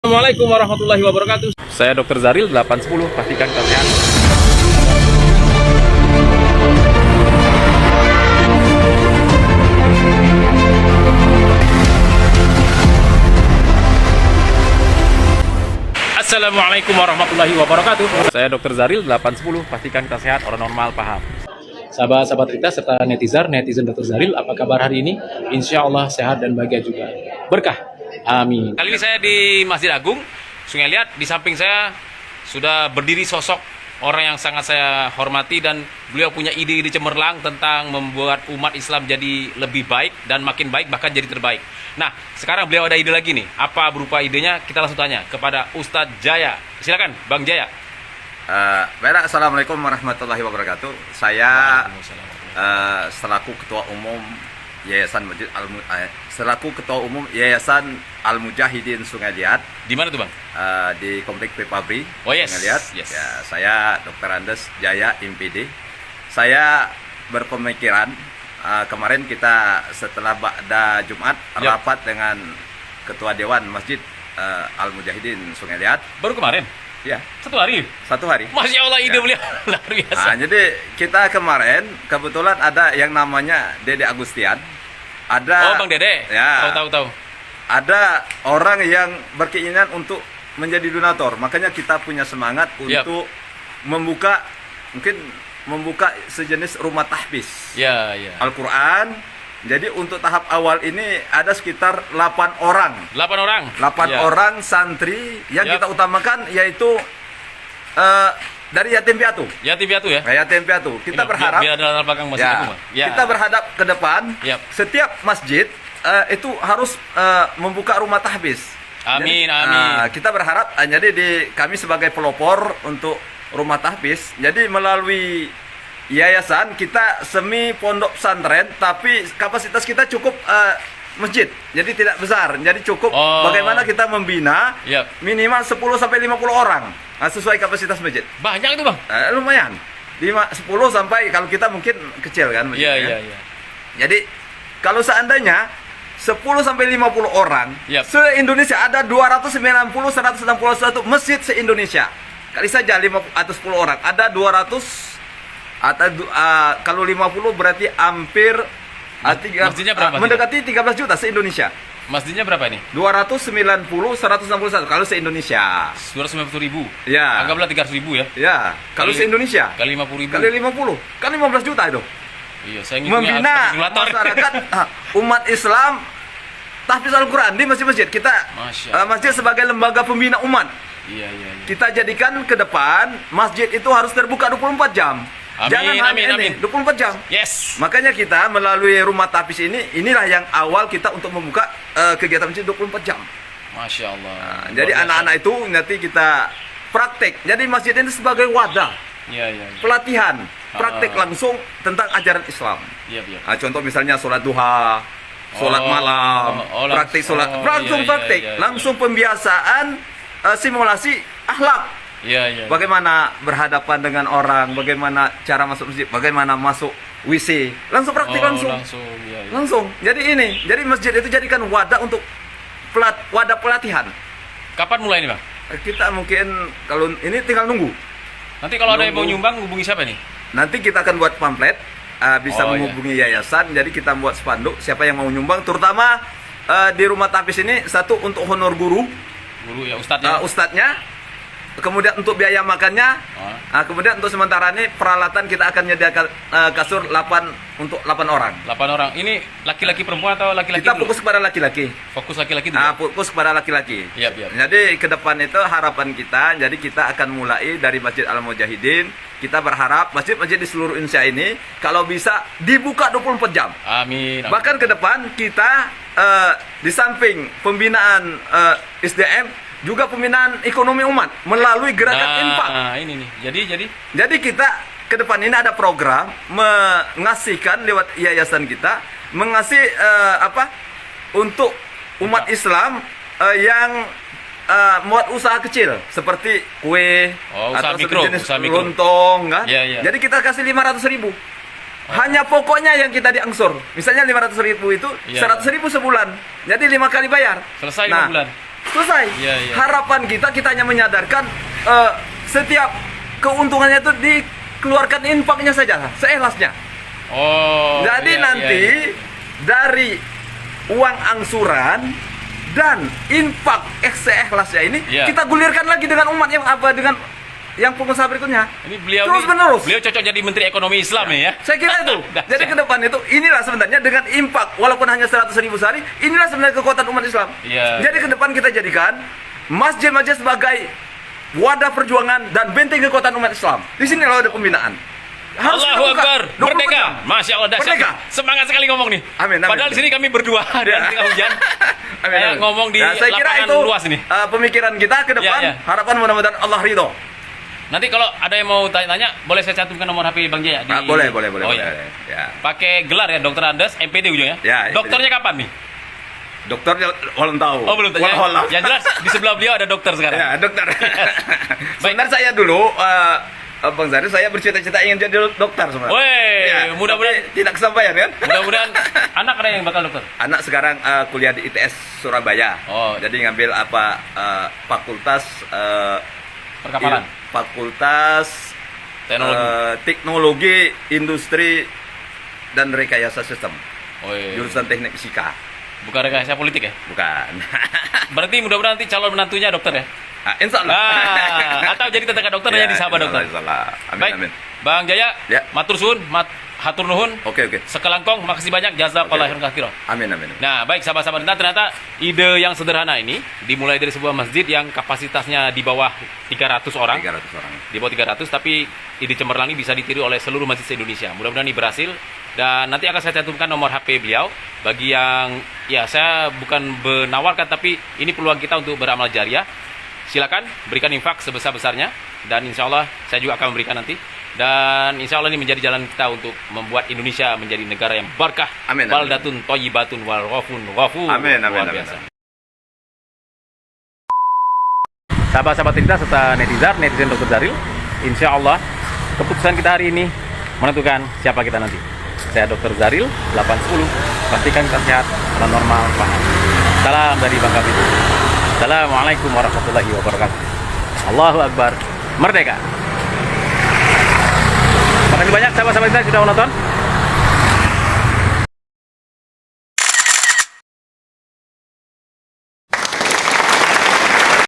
Assalamualaikum warahmatullahi wabarakatuh. Saya Dr. Zaril 810, pastikan kesehatan. Assalamualaikum warahmatullahi wabarakatuh. Saya Dr. Zaril 810, pastikan kita sehat, orang normal paham. Sahabat-sahabat kita serta netizen Dr. Zaril, apa kabar hari ini? Insya Allah sehat dan bahagia juga. Berkah. Amin. Kali ini saya di Masjid Agung, Sungai Liat. Di samping saya sudah berdiri sosok orang yang sangat saya hormati dan beliau punya ide-ide cemerlang tentang membuat umat Islam jadi lebih baik dan makin baik, bahkan jadi terbaik. Nah, sekarang beliau ada ide lagi nih. Apa berupa idenya? Kita langsung tanya kepada Ustadz Jaya. Silakan, Bang Jaya. Baik, Assalamualaikum warahmatullahi wabarakatuh. Saya selaku Ketua Umum Yayasan Al Mujahidin Sungai Liat. Di mana tuh, Bang? Di Komplek Pepabri. Oh yes. Sungai Liat. Yes. Ya, saya Dr. Andes Jaya MPD. Saya berpemikiran kemarin kita setelah Ba'da Jumat rapat dengan Ketua Dewan Masjid Al Mujahidin Sungai Liat. Baru kemarin? Ya. Satu hari? Satu hari. Masya Allah, ide beliau luar biasa. Jadi kita kemarin kebetulan ada yang namanya Dede Agustian. Ada. Oh, Bang Dede. Ya. Tahu. Ada orang yang berkeinginan untuk menjadi donatur. Makanya kita punya semangat untuk membuka sejenis rumah tahfiz. Ya. Al-Quran. Jadi untuk tahap awal ini ada sekitar 8 orang. 8 orang? 8 orang santri yang kita utamakan yaitu dari yatim piatu. Yatim piatu ya? Yatim piatu. Kita berharap biar ada belakang masjid itu, kita berhadap ke depan. Setiap masjid itu harus membuka rumah tahfiz. Amin. Kita berharap jadi kami sebagai pelopor untuk rumah tahfiz. Jadi melalui yayasan kita semi pondok pesantren, tapi kapasitas kita cukup masjid, jadi tidak besar, jadi cukup bagaimana kita membina minimal 10 sampai 50 orang sesuai kapasitas masjid. Banyak itu, Bang? Lumayan, 10 sampai kalau kita mungkin kecil kan masjidnya. Iya. Jadi kalau seandainya 10 sampai 50 orang se-Indonesia ada 161 masjid se-Indonesia. Kali saja 5 atau 10 orang ada 200 atau kalau 50 berarti hampir mendekati 13 juta se-Indonesia. Masjidnya berapa ini? 290, 161 kalau se-Indonesia. 290 ribu? Ya. Anggaplah 300 ribu ya? Ya. Kalau se-Indonesia? Kali 50 ribu? Kali 50. Kan 15 juta itu. Iya, saya membina masyarakat umat Islam tahfiz Al-Quran di masjid-masjid. Kita masjid sebagai lembaga pembina umat. Iya. Kita jadikan ke depan masjid itu harus terbuka 24 jam. Amin. 24 jam. Yes. Makanya kita melalui rumah tahfiz inilah yang awal kita untuk membuka kegiatan masjid 24 jam. Masya Allah. Jadi anak-anak itu nanti kita praktek. Jadi masjid ini sebagai wadah. Iya. Pelatihan, praktek langsung tentang ajaran Islam. Iya. Contoh misalnya sholat duha, sholat malam, praktek sholat, langsung pembiasaan, simulasi akhlak. Iya. Bagaimana berhadapan dengan orang, bagaimana cara masuk masjid, bagaimana masuk WC, langsung praktik langsung. Jadi masjid itu jadikan wadah untuk wadah pelatihan. Kapan mulai ini, Bang? Kita mungkin kalau ini tinggal nunggu. Nanti kalau ada yang mau nyumbang, hubungi siapa nih? Nanti kita akan buat pamflet, bisa menghubungi yayasan. Jadi kita buat spanduk siapa yang mau nyumbang, terutama di rumah tahfiz ini satu untuk honor guru ya, ustadznya. Kemudian untuk biaya makannya, kemudian untuk sementara ini peralatan kita akan menyediakan kasur 8 untuk 8 orang. 8 orang. Ini laki-laki perempuan atau laki-laki? Kita fokus kepada laki-laki. Fokus laki-laki dulu. Fokus kepada laki-laki. Iya. Jadi ke depan itu harapan kita, jadi kita akan mulai dari Masjid Al Mujahidin. Kita berharap masjid-masjid di seluruh Indonesia ini kalau bisa dibuka 24 jam. Amin. Bahkan ke depan kita di samping pembinaan SDM juga pembinaan ekonomi umat melalui gerakan infak. Ini nih. Jadi kita ke depan ini ada program mengasihkan lewat yayasan kita mengasih untuk umat Islam yang buat usaha kecil seperti kue atau sejenis lontong kan? Jadi kita kasih 500.000. Hanya pokoknya yang kita diangsur. Misalnya 500.000 itu 100.000 sebulan. Jadi 5 kali bayar. Selesai 5 bulan. selesai. Iya, iya. Harapan kita hanya menyadarkan setiap keuntungannya itu dikeluarkan infaknya saja, seikhlasnya. Oh. Jadi iya, nanti iya, iya. dari uang angsuran dan infak seikhlasnya ini Iya. kita gulirkan lagi dengan umat yang pengusaha berikutnya. Ini beliau terus nih, menerus. beliau cocok jadi Menteri Ekonomi Islam ya. Saya kira itu. Dahsyat. Jadi ke depan itu inilah sebenarnya dengan infak walaupun hanya 100.000 sehari, inilah sebenarnya kekuatan umat Islam. Iya. Jadi ke depan kita jadikan masjid-masjid sebagai wadah perjuangan dan benteng kekuatan umat Islam. Di sini loh ada pembinaan. Harus kita Allahu buka. Akbar, 24 merdeka. jam. Masya Allah, dahsyat. Merdeka. Semangat sekali ngomong nih. Amin, amin. Padahal di sini kami berdua dan tengah hujan. Amin, Kayak amin. ngomong di Nah, saya kira lapangan itu luas nih. pemikiran kita ke depan. Iya, iya. Harapan mudah-mudahan Allah ridho. Nanti kalau ada yang mau tanya-tanya, boleh saya cantumkan nomor HP Bang Jaya? Boleh. Oh, boleh. iya. Ya. Pakai gelar ya, Dokter Andes, MPD ujungnya. Ya, itu Dokternya kapan nih? Dokter belum tahu. Oh, belum tahu. Walau alam. Yang jelas di sebelah beliau ada dokter sekarang. Ya, dokter. Sebenarnya saya dulu Bang Zari, saya bercita-cita ingin jadi dokter sebenarnya. Woi, Ya, mudah-mudahan tapi tidak kesampaian kan? mudah-mudahan anak ada yang bakal dokter. Anak sekarang kuliah di ITS Surabaya. Oh. Jadi ngambil fakultas Perkapalan, fakultas teknologi industri dan rekayasa sistem. Woi, Jurusan teknik fisika. bukan rekayasa politik ya? Bukan. Berarti mudah-mudahan nanti calon menantunya dokter ya? Insya Allah. Atau jadi tetangga dokter Ya, ya, di sahabat dokter. insya Allah. Amin, Baik, amin. Bang Jaya, Ya. matur suhun, hatur nuhun, Oke. sekelangkong, makasih banyak, jazakallahu khairan katsira. Amin. Nah, baik sahabat-sahabat, ternyata ide yang sederhana ini dimulai dari sebuah masjid yang kapasitasnya di bawah 300 orang. 300 orang. Di bawah 300, tapi ide cemerlang ini bisa ditiru oleh seluruh masjid se-Indonesia. Mudah-mudahan ini berhasil. Dan nanti akan saya cantumkan nomor HP beliau. Bagi yang, ya saya bukan menawarkan, tapi ini peluang kita untuk beramal jariah. Silakan berikan infak sebesar-besarnya. Dan insya Allah saya juga akan memberikan nanti. Dan insya Allah ini menjadi jalan kita untuk membuat Indonesia menjadi negara yang barakah. Amin, amin. Baldatun thayyibatun wal ghafun ghafur. Amin. Luar biasa. Sahabat-sahabat cerita serta netizen Dr. Zaril, insya Allah keputusan kita hari ini menentukan siapa kita nanti. Saya Dr. Zaril, 810. Pastikan kita sehat dan normal, paham. Salam dari Bangka Belitung. Assalamualaikum warahmatullahi wabarakatuh. Allahu Akbar. Merdeka. Terima kasih banyak sahabat-sahabat kita sudah menonton.